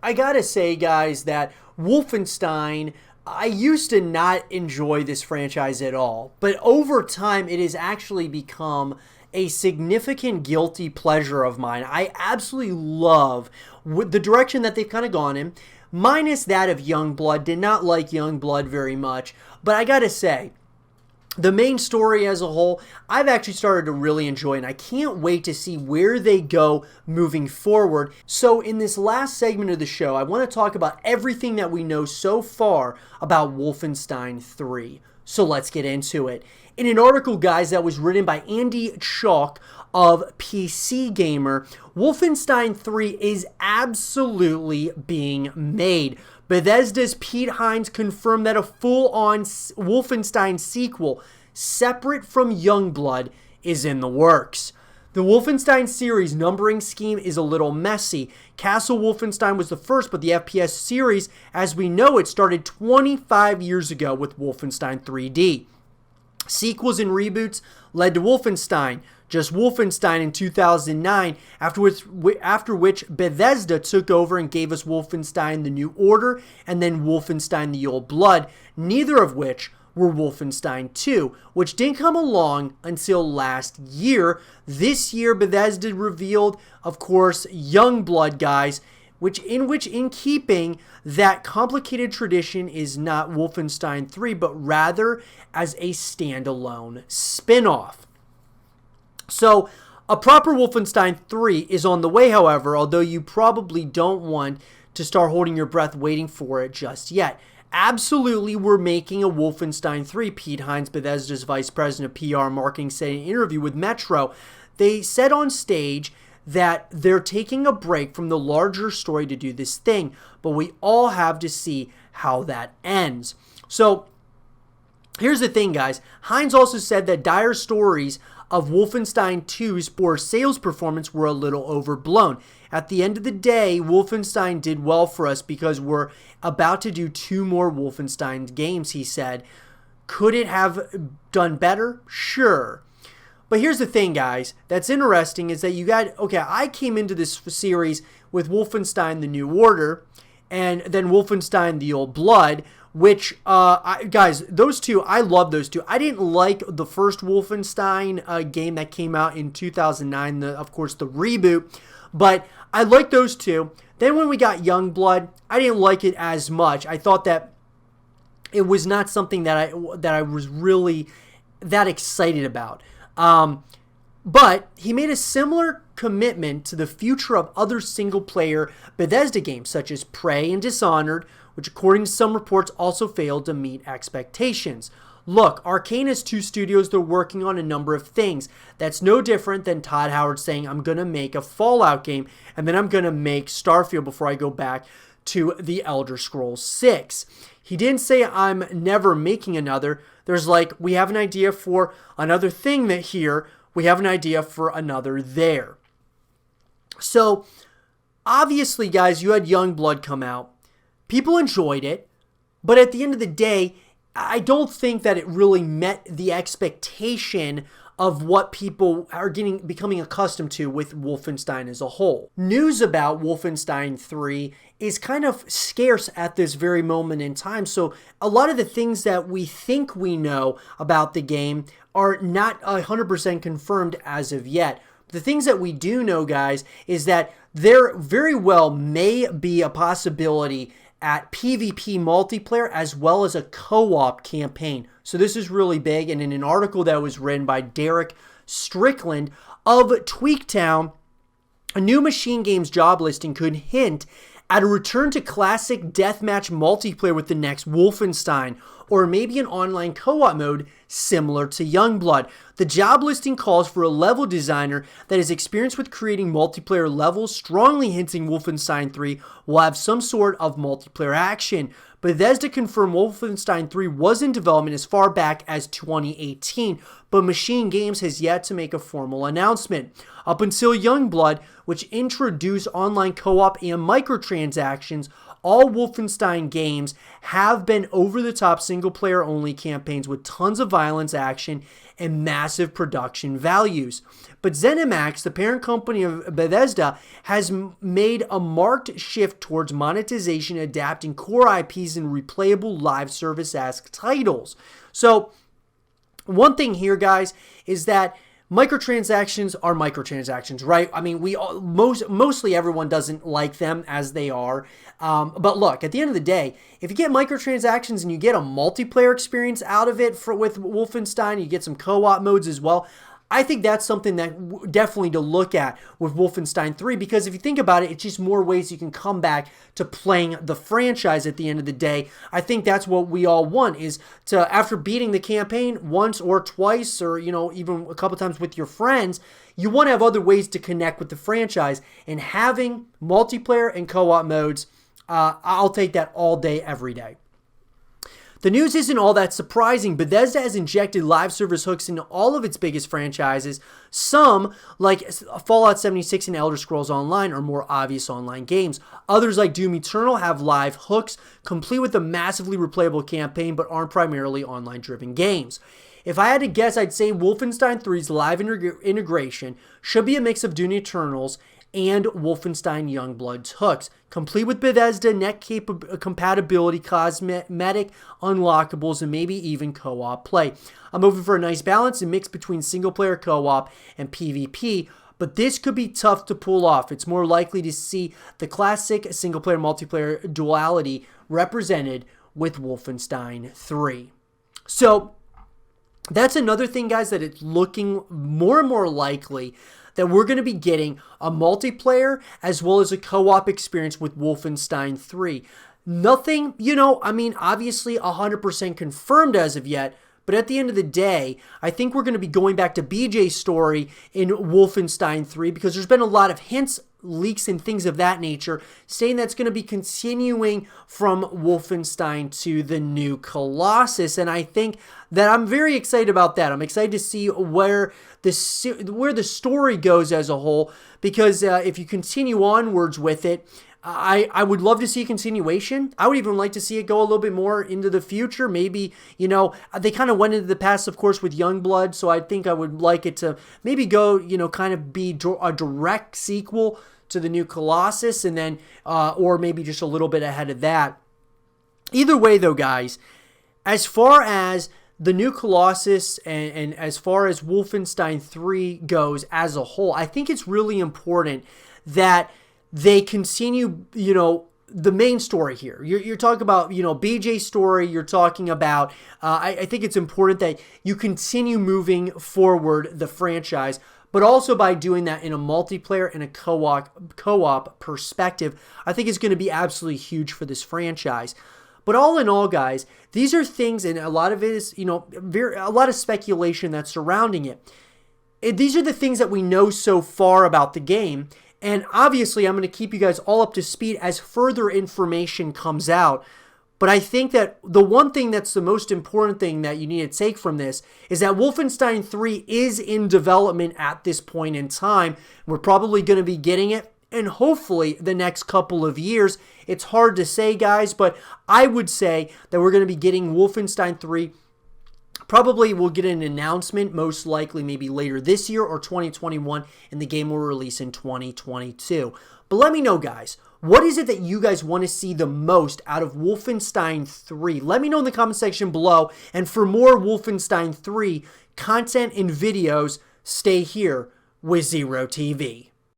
I gotta say, guys, that Wolfenstein, I used to not enjoy this franchise at all, but over time it has actually become a significant guilty pleasure of mine. I absolutely love the direction that they've kind of gone in, minus that of Youngblood. Did not like Youngblood very much, but I gotta say, the main story as a whole, I've actually started to really enjoy, and I can't wait to see where they go moving forward. So in this last segment of the show, I want to talk about everything that we know so far about Wolfenstein 3. So let's get into it. In an article, guys, that was written by Andy Chalk of PC Gamer, Wolfenstein 3 is absolutely being made. Bethesda's Pete Hines confirmed that a full-on Wolfenstein sequel, separate from Youngblood, is in the works. The Wolfenstein series numbering scheme is a little messy. Castle Wolfenstein was the first, but the FPS series, as we know it, started 25 years ago with Wolfenstein 3D. Sequels and reboots led to Wolfenstein, just Wolfenstein in 2009, after which Bethesda took over and gave us Wolfenstein: The New Order and then Wolfenstein: The Old Blood, neither of which were Wolfenstein 2, which didn't come along until last year. This year, Bethesda revealed, of course, Youngblood, guys, which in keeping that complicated tradition is not Wolfenstein 3, but rather as a standalone spin-off. So, a proper Wolfenstein 3 is on the way, however, although you probably don't want to start holding your breath waiting for it just yet. Absolutely, we're making a Wolfenstein 3, Pete Hines, Bethesda's vice president of PR marketing, said in an interview with Metro. They said on stage that they're taking a break from the larger story to do this thing, but we all have to see how that ends. So, here's the thing, guys. Hines also said that dire stories of Wolfenstein 2's poor sales performance were a little overblown. At the end of the day, Wolfenstein did well for us because we're about to do 2 more Wolfenstein games, he said. Could it have done better? Sure. But here's the thing, guys, that's interesting is that I came into this series with Wolfenstein: The New Order and then Wolfenstein: The Old Blood, which, guys, those two, I love those two. I didn't like the first Wolfenstein game that came out in 2009, of course, the reboot, but I liked those two. Then when we got Youngblood, I didn't like it as much. I thought that it was not something that I was really that excited about. But he made a similar commitment to the future of other single-player Bethesda games, such as Prey and Dishonored, which according to some reports also failed to meet expectations. Look, Arcane has 2 studios they're working on a number of things. That's no different than Todd Howard saying, I'm going to make a Fallout game, and then I'm going to make Starfield before I go back to the Elder Scrolls 6. He didn't say I'm never making another. There's we have an idea for another thing here. We have an idea for another there. So, obviously, guys, you had Youngblood come out. People enjoyed it. But at the end of the day, I don't think that it really met the expectation of what people are becoming accustomed to with Wolfenstein as a whole. News about Wolfenstein 3 is kind of scarce at this very moment in time, so a lot of the things that we think we know about the game are not 100% confirmed as of yet. The things that we do know, guys, is that there very well may be a possibility at PvP multiplayer as well as a co-op campaign. So this is really big, and in an article that was written by Derek Strickland of Tweaktown, a new Machine Games job listing could hint at a return to classic deathmatch multiplayer with the next Wolfenstein, or maybe an online co-op mode similar to Youngblood. The job listing calls for a level designer that is experienced with creating multiplayer levels, strongly hinting Wolfenstein 3 will have some sort of multiplayer action. Bethesda confirmed Wolfenstein 3 was in development as far back as 2018, but Machine Games has yet to make a formal announcement. Up until Youngblood, which introduced online co-op and microtransactions microtransactions, all Wolfenstein games have been over-the-top single-player only campaigns with tons of violence, action, and massive production values. But ZeniMax, the parent company of Bethesda, has made a marked shift towards monetization, adapting core IPs and replayable live service-esque titles. So, one thing here, guys, is that microtransactions are microtransactions, right? I mean, mostly everyone doesn't like them as they are. But look, at the end of the day, if you get microtransactions and you get a multiplayer experience out of it with Wolfenstein, you get some co-op modes as well, I think that's something that definitely to look at with Wolfenstein 3, because if you think about it, it's just more ways you can come back to playing the franchise at the end of the day. I think that's what we all want, is to, after beating the campaign once or twice, or, you know, even a couple times with your friends, you want to have other ways to connect with the franchise, and having multiplayer and co-op modes, I'll take that all day, every day. The news isn't all that surprising. Bethesda has injected live service hooks into all of its biggest franchises. Some, like Fallout 76 and Elder Scrolls Online, are more obvious online games. Others, like Doom Eternal, have live hooks, complete with a massively replayable campaign, but aren't primarily online-driven games. If I had to guess, I'd say Wolfenstein 3's live integration should be a mix of Doom Eternal's and Wolfenstein Youngblood's hooks, complete with Bethesda net compatibility, cosmetic unlockables, and maybe even co-op play. I'm hoping for a nice balance and mix between single-player co-op and PvP, but this could be tough to pull off. It's more likely to see the classic single-player multiplayer duality represented with Wolfenstein 3. So that's another thing, guys, that it's looking more and more likely that we're going to be getting a multiplayer as well as a co-op experience with Wolfenstein 3. Nothing, you know, I mean, obviously 100% confirmed as of yet, but at the end of the day, I think we're going to be going back to BJ's story in Wolfenstein 3, because there's been a lot of hints, leaks, and things of that nature saying that's going to be continuing from Wolfenstein to the new Colossus, and I think that I'm very excited about that. I'm excited to see where the story goes as a whole, because if you continue onwards with it, I would love to see a continuation. I would even like to see it go a little bit more into the future. Maybe, you know, they kind of went into the past, of course, with Youngblood, so I think I would like it to maybe go, you know, kind of be a direct sequel to the new Colossus, and then, or maybe just a little bit ahead of that. Either way, though, guys, as far as the new Colossus and as far as Wolfenstein 3 goes as a whole, I think it's really important that they continue, you know, the main story here. You're talking about, you know, BJ's story. You're talking about, I think it's important that you continue moving forward the franchise, but also by doing that in a multiplayer and a co-op perspective, I think is going to be absolutely huge for this franchise. But all in all, guys, these are things, and a lot of it is, you know, a lot of speculation that's surrounding it. These are the things that we know so far about the game. And obviously, I'm going to keep you guys all up to speed as further information comes out. But I think that the one thing that's the most important thing that you need to take from this is that Wolfenstein 3 is in development at this point in time. We're probably going to be getting it, and hopefully the next couple of years. It's hard to say, guys, but I would say that we're going to be getting Wolfenstein 3. Probably we'll get an announcement, most likely maybe later this year or 2021, and the game will release in 2022. But let me know, guys, what is it that you guys want to see the most out of Wolfenstein 3? Let me know in the comment section below. And for more Wolfenstein 3 content and videos, stay here with Zero TV.